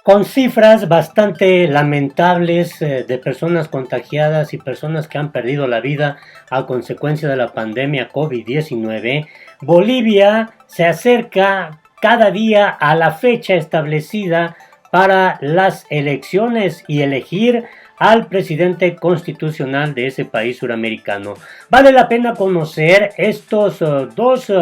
Con cifras bastante lamentables de personas contagiadas y personas que han perdido la vida a consecuencia de la pandemia COVID-19, Bolivia se acerca cada día a la fecha establecida para las elecciones y elegir al presidente constitucional de ese país suramericano. Vale la pena conocer estos dos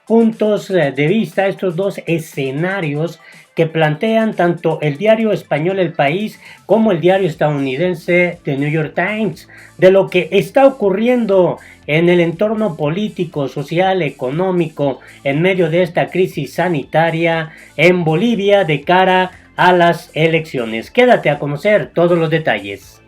puntos de vista, estos dos escenarios que plantean tanto el diario español El País como el diario estadounidense The New York Times, de lo que está ocurriendo en el entorno político, social, económico, en medio de esta crisis sanitaria en Bolivia de cara a las elecciones. Quédate a conocer todos los detalles.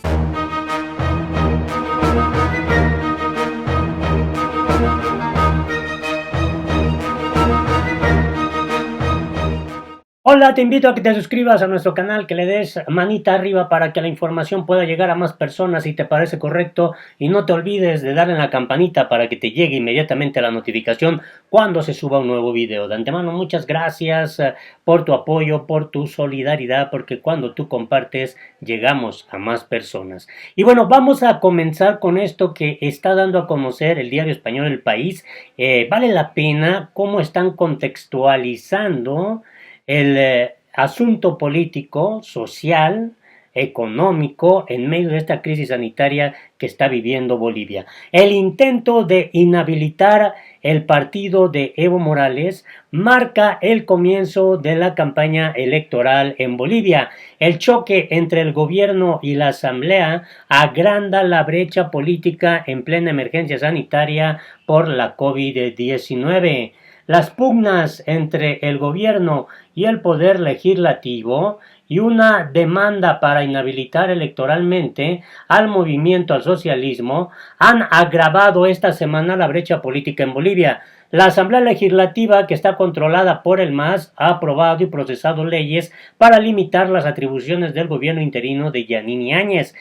Hola, te invito a que te suscribas a nuestro canal, que le des manita arriba para que la información pueda llegar a más personas si te parece correcto, y no te olvides de darle a la campanita para que te llegue inmediatamente la notificación cuando se suba un nuevo video. De antemano, muchas gracias por tu apoyo, por tu solidaridad, porque cuando tú compartes llegamos a más personas. Y bueno, vamos a comenzar con esto que está dando a conocer el diario español El País. Vale la pena cómo están contextualizando el asunto político, social, económico en medio de esta crisis sanitaria que está viviendo Bolivia. El intento de inhabilitar el partido de Evo Morales marca el comienzo de la campaña electoral en Bolivia. El choque entre el gobierno y la asamblea agranda la brecha política en plena emergencia sanitaria por la COVID-19. Las pugnas entre el gobierno y el poder legislativo y una demanda para inhabilitar electoralmente al movimiento al socialismo han agravado esta semana la brecha política en Bolivia. La Asamblea Legislativa, que está controlada por el MAS, ha aprobado y procesado leyes para limitar las atribuciones del gobierno interino de Yanine Áñez.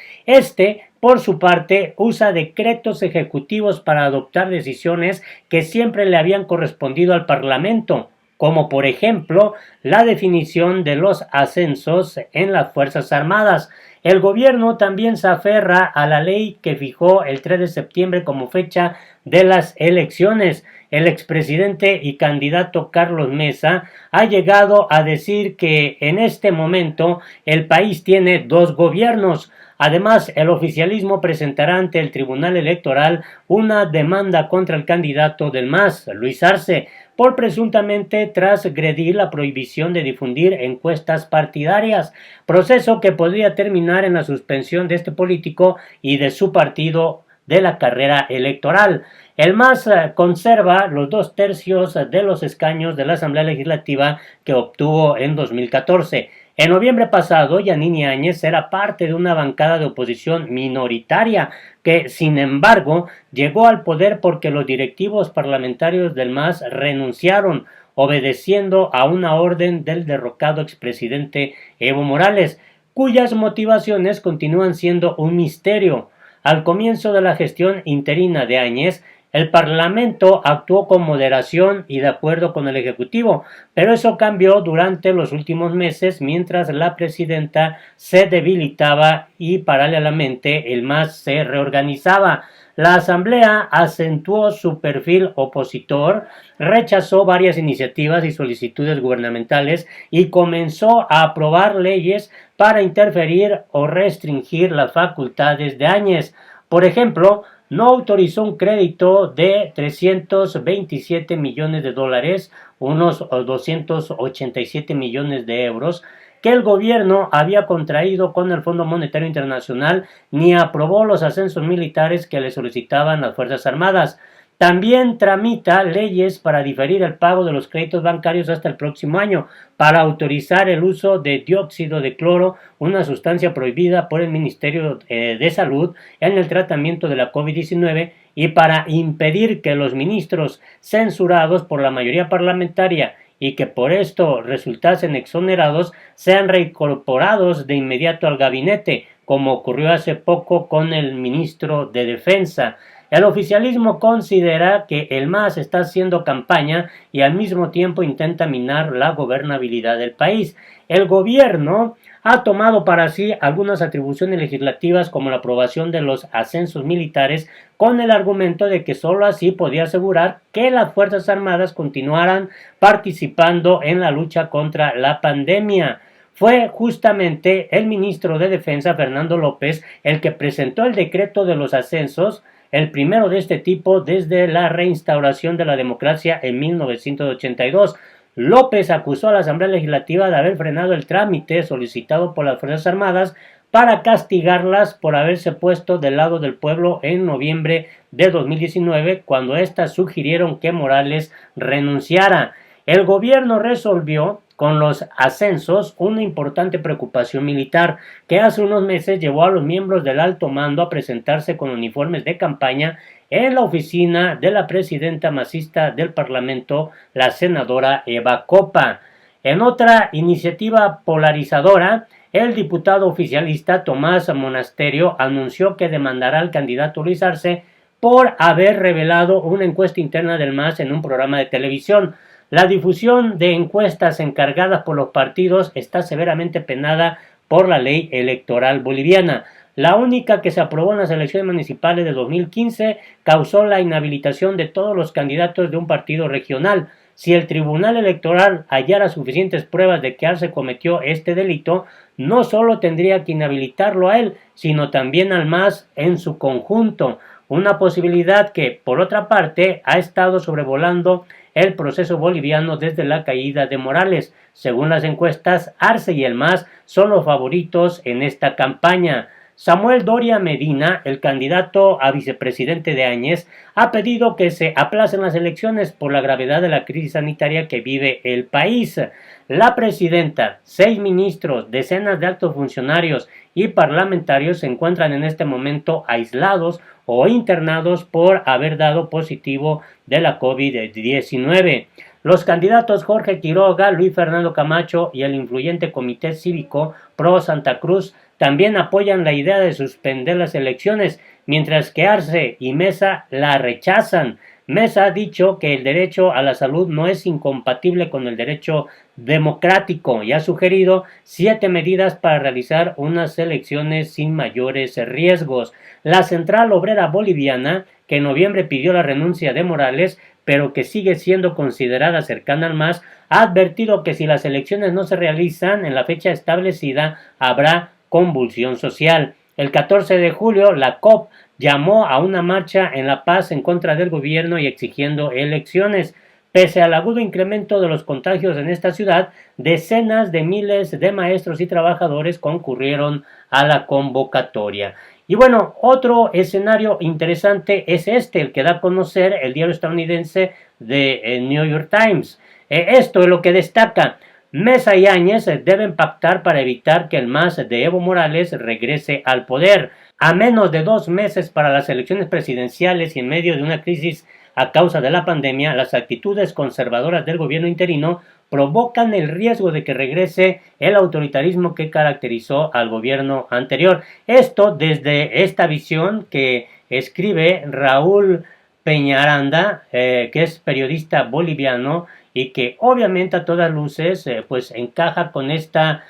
Por su parte, usa decretos ejecutivos para adoptar decisiones que siempre le habían correspondido al Parlamento, como por ejemplo la definición de los ascensos en las Fuerzas Armadas. El gobierno también se aferra a la ley que fijó el 3 de septiembre como fecha de las elecciones. El expresidente y candidato Carlos Mesa ha llegado a decir que en este momento el país tiene dos gobiernos. Además, el oficialismo presentará ante el Tribunal Electoral una demanda contra el candidato del MAS, Luis Arce, por presuntamente transgredir la prohibición de difundir encuestas partidarias, proceso que podría terminar en la suspensión de este político y de su partido de la carrera electoral. El MAS conserva los 2/3 de los escaños de la Asamblea Legislativa que obtuvo en 2014. En noviembre pasado, Yanine Áñez era parte de una bancada de oposición minoritaria que, sin embargo, llegó al poder porque los directivos parlamentarios del MAS renunciaron, obedeciendo a una orden del derrocado expresidente Evo Morales, cuyas motivaciones continúan siendo un misterio. Al comienzo de la gestión interina de Áñez, el Parlamento actuó con moderación y de acuerdo con el Ejecutivo, pero eso cambió durante los últimos meses mientras la presidenta se debilitaba y paralelamente el MAS se reorganizaba. La Asamblea acentuó su perfil opositor, rechazó varias iniciativas y solicitudes gubernamentales y comenzó a aprobar leyes para interferir o restringir las facultades de Áñez. Por ejemplo, no autorizó un crédito de 327 millones de dólares, unos 287 millones de euros, que el gobierno había contraído con el Fondo Monetario Internacional, ni aprobó los ascensos militares que le solicitaban las Fuerzas Armadas. También tramita leyes para diferir el pago de los créditos bancarios hasta el próximo año, para autorizar el uso de dióxido de cloro, una sustancia prohibida por el Ministerio de Salud en el tratamiento de la COVID-19, y para impedir que los ministros censurados por la mayoría parlamentaria y que por esto resultasen exonerados sean reincorporados de inmediato al gabinete, como ocurrió hace poco con el ministro de Defensa. El oficialismo considera que el MAS está haciendo campaña y al mismo tiempo intenta minar la gobernabilidad del país. El gobierno ha tomado para sí algunas atribuciones legislativas como la aprobación de los ascensos militares con el argumento de que sólo así podía asegurar que las Fuerzas Armadas continuaran participando en la lucha contra la pandemia. Fue justamente el ministro de Defensa, Fernando López, el que presentó el decreto de los ascensos, el primero de este tipo desde la reinstauración de la democracia en 1982. López acusó a la Asamblea Legislativa de haber frenado el trámite solicitado por las Fuerzas Armadas para castigarlas por haberse puesto del lado del pueblo en noviembre de 2019, cuando éstas sugirieron que Morales renunciara. El gobierno resolvió con los ascensos una importante preocupación militar que hace unos meses llevó a los miembros del alto mando a presentarse con uniformes de campaña en la oficina de la presidenta masista del Parlamento, la senadora Eva Copa. En otra iniciativa polarizadora, el diputado oficialista Tomás Monasterio anunció que demandará al candidato Luis Arce por haber revelado una encuesta interna del MAS en un programa de televisión. La difusión de encuestas encargadas por los partidos está severamente penada por la ley electoral boliviana. La única que se aprobó en las elecciones municipales de 2015 causó la inhabilitación de todos los candidatos de un partido regional. Si el Tribunal Electoral hallara suficientes pruebas de que Arce cometió este delito, no solo tendría que inhabilitarlo a él, sino también al MAS en su conjunto. Una posibilidad que, por otra parte, ha estado sobrevolando el proceso boliviano desde la caída de Morales. Según las encuestas, Arce y el MAS son los favoritos en esta campaña. Samuel Doria Medina, el candidato a vicepresidente de Áñez, ha pedido que se aplacen las elecciones por la gravedad de la crisis sanitaria que vive el país. La presidenta, 6 ministros, decenas de altos funcionarios y parlamentarios se encuentran en este momento aislados o internados por haber dado positivo de la COVID-19. Los candidatos Jorge Quiroga, Luis Fernando Camacho y el influyente Comité Cívico Pro Santa Cruz también apoyan la idea de suspender las elecciones, mientras que Arce y Mesa la rechazan. Mesa ha dicho que el derecho a la salud no es incompatible con el derecho democrático y ha sugerido 7 medidas para realizar unas elecciones sin mayores riesgos. La Central Obrera Boliviana, que en noviembre pidió la renuncia de Morales, pero que sigue siendo considerada cercana al MAS, ha advertido que si las elecciones no se realizan en la fecha establecida, habrá convulsión social. El 14 de julio, la COP llamó a una marcha en La Paz en contra del gobierno y exigiendo elecciones. Pese al agudo incremento de los contagios en esta ciudad, decenas de miles de maestros y trabajadores concurrieron a la convocatoria. Y bueno, otro escenario interesante es el que da a conocer el diario estadounidense de New York Times. Esto es lo que destaca. Mesa y Áñez deben pactar para evitar que el MAS de Evo Morales regrese al poder. A menos de 2 meses para las elecciones presidenciales y en medio de una crisis a causa de la pandemia, las actitudes conservadoras del gobierno interino provocan el riesgo de que regrese el autoritarismo que caracterizó al gobierno anterior. Esto desde esta visión que escribe Raúl Peñaranda, que es periodista boliviano y que obviamente a todas luces pues encaja con esta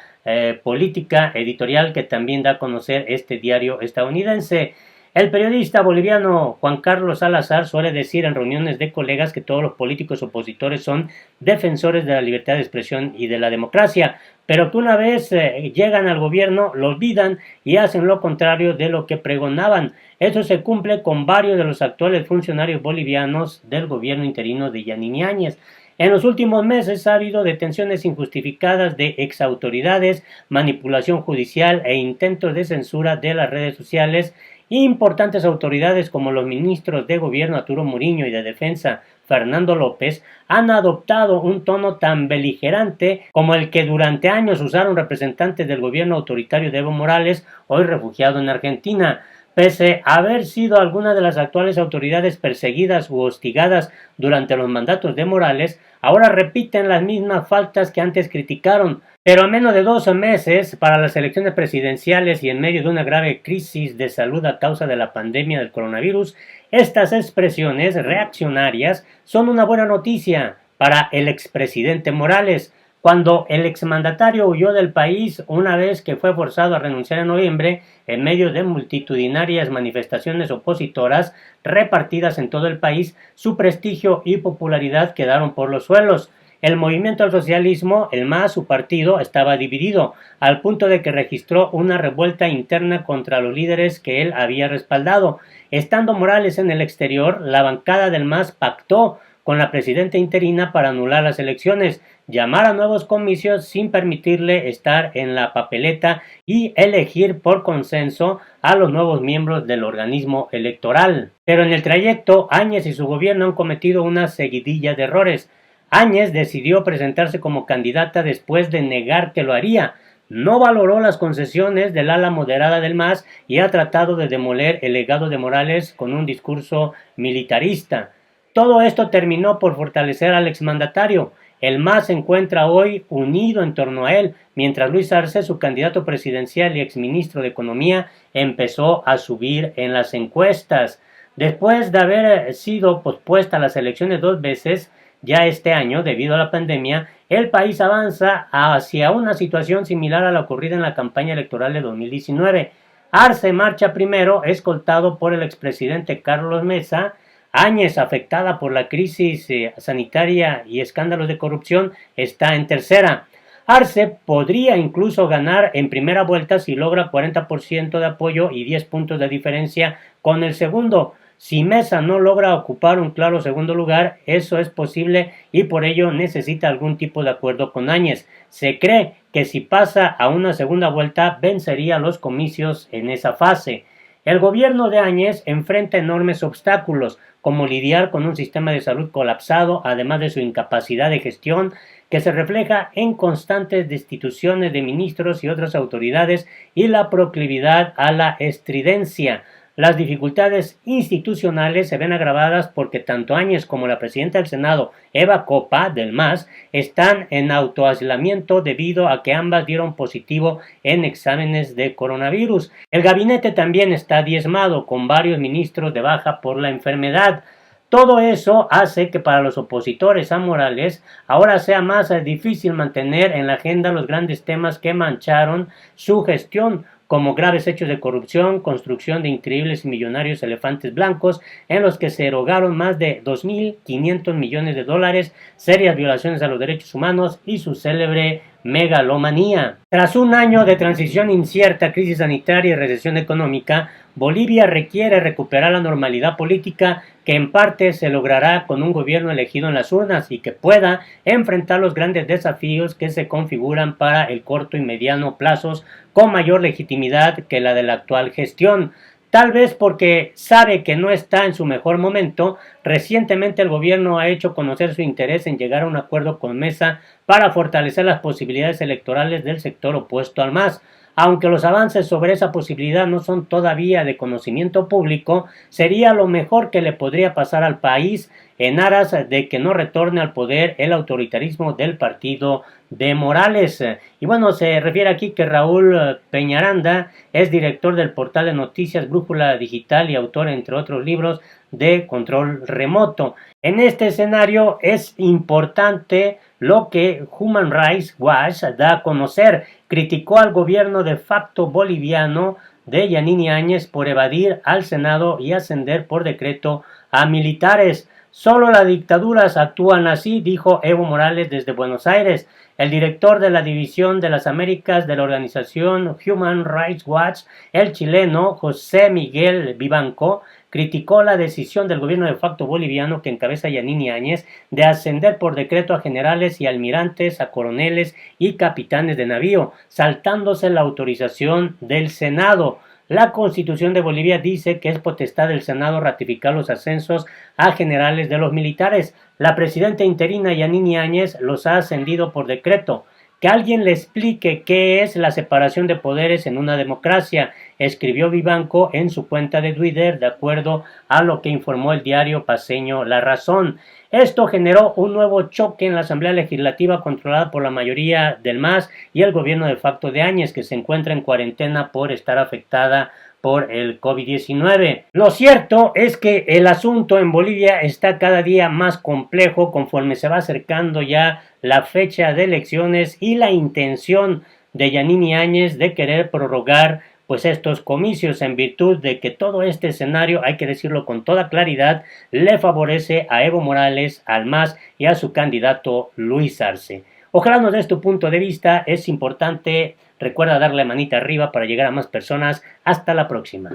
política editorial que también da a conocer este diario estadounidense. El periodista boliviano Juan Carlos Salazar suele decir en reuniones de colegas que todos los políticos opositores son defensores de la libertad de expresión y de la democracia, pero que una vez llegan al gobierno lo olvidan y hacen lo contrario de lo que pregonaban. Eso se cumple con varios de los actuales funcionarios bolivianos del gobierno interino de Yanine Áñez. En los últimos meses ha habido detenciones injustificadas de exautoridades, manipulación judicial e intentos de censura de las redes sociales. Importantes autoridades como los ministros de Gobierno Arturo Murillo y de Defensa Fernando López han adoptado un tono tan beligerante como el que durante años usaron representantes del gobierno autoritario de Evo Morales, hoy refugiado en Argentina. Pese a haber sido algunas de las actuales autoridades perseguidas u hostigadas durante los mandatos de Morales, ahora repiten las mismas faltas que antes criticaron. Pero a menos de 12 meses para las elecciones presidenciales y en medio de una grave crisis de salud a causa de la pandemia del coronavirus, estas expresiones reaccionarias son una buena noticia para el expresidente Morales. Cuando el exmandatario huyó del país una vez que fue forzado a renunciar en noviembre en medio de multitudinarias manifestaciones opositoras repartidas en todo el país, su prestigio y popularidad quedaron por los suelos. El movimiento al socialismo, el MAS, su partido, estaba dividido, al punto de que registró una revuelta interna contra los líderes que él había respaldado. Estando Morales en el exterior, la bancada del MAS pactó con la presidenta interina para anular las elecciones, llamar a nuevos comicios sin permitirle estar en la papeleta y elegir por consenso a los nuevos miembros del organismo electoral. Pero en el trayecto, Áñez y su gobierno han cometido una seguidilla de errores. Áñez decidió presentarse como candidata después de negar que lo haría. No valoró las concesiones del ala moderada del MAS y ha tratado de demoler el legado de Morales con un discurso militarista. Todo esto terminó por fortalecer al exmandatario. El MAS se encuentra hoy unido en torno a él, mientras Luis Arce, su candidato presidencial y exministro de Economía, empezó a subir en las encuestas. Después de haber sido pospuesta las elecciones 2 veces, ya este año, debido a la pandemia, el país avanza hacia una situación similar a la ocurrida en la campaña electoral de 2019. Arce marcha primero, escoltado por el expresidente Carlos Mesa. Áñez, afectada por la crisis sanitaria y escándalos de corrupción, está en tercera. Arce podría incluso ganar en primera vuelta si logra 40% de apoyo y 10 puntos de diferencia con el segundo. Si Mesa no logra ocupar un claro segundo lugar, eso es posible y por ello necesita algún tipo de acuerdo con Áñez. Se cree que si pasa a una segunda vuelta, vencería los comicios en esa fase. El gobierno de Áñez enfrenta enormes obstáculos, como lidiar con un sistema de salud colapsado, además de su incapacidad de gestión, que se refleja en constantes destituciones de ministros y otras autoridades y la proclividad a la estridencia. Las dificultades institucionales se ven agravadas porque tanto Áñez como la presidenta del Senado, Eva Copa, del MAS, están en autoaislamiento debido a que ambas dieron positivo en exámenes de coronavirus. El gabinete también está diezmado, con varios ministros de baja por la enfermedad. Todo eso hace que para los opositores a Morales ahora sea más difícil mantener en la agenda los grandes temas que mancharon su gestión, como graves hechos de corrupción, construcción de increíbles y millonarios elefantes blancos en los que se erogaron más de 2.500 millones de dólares, serias violaciones a los derechos humanos y su célebre megalomanía. Tras un año de transición incierta, crisis sanitaria y recesión económica, Bolivia requiere recuperar la normalidad política que en parte se logrará con un gobierno elegido en las urnas y que pueda enfrentar los grandes desafíos que se configuran para el corto y mediano plazos con mayor legitimidad que la de la actual gestión. Tal vez porque sabe que no está en su mejor momento, recientemente el gobierno ha hecho conocer su interés en llegar a un acuerdo con Mesa para fortalecer las posibilidades electorales del sector opuesto al MAS. Aunque los avances sobre esa posibilidad no son todavía de conocimiento público, sería lo mejor que le podría pasar al país en aras de que no retorne al poder el autoritarismo del partido de Morales. Y bueno, se refiere aquí que Raúl Peñaranda es director del portal de noticias Brújula Digital y autor, entre otros libros, de Control Remoto. En este escenario es importante lo que Human Rights Watch da a conocer. Criticó al gobierno de facto boliviano de Yanine Áñez por evadir al Senado y ascender por decreto a militares. Solo las dictaduras actúan así, dijo Evo Morales desde Buenos Aires. El director de la División de las Américas de la organización Human Rights Watch, el chileno José Miguel Vivanco, criticó la decisión del gobierno de facto boliviano que encabeza Yanine Áñez de ascender por decreto a generales y almirantes, a coroneles y capitanes de navío, saltándose la autorización del Senado. La Constitución de Bolivia dice que es potestad del Senado ratificar los ascensos a generales de los militares. La presidenta interina Yanine Áñez los ha ascendido por decreto. Que alguien le explique qué es la separación de poderes en una democracia, escribió Vivanco en su cuenta de Twitter, de acuerdo a lo que informó el diario paceño La Razón. Esto generó un nuevo choque en la Asamblea Legislativa controlada por la mayoría del MAS y el gobierno de facto de Áñez, que se encuentra en cuarentena por estar afectada por el COVID-19. Lo cierto es que el asunto en Bolivia está cada día más complejo conforme se va acercando ya la fecha de elecciones y la intención de Yanine Áñez de querer prorrogar pues estos comicios, en virtud de que todo este escenario, hay que decirlo con toda claridad, le favorece a Evo Morales, al MAS y a su candidato Luis Arce. Ojalá nos des tu punto de vista, es importante. Recuerda darle manita arriba para llegar a más personas. Hasta la próxima.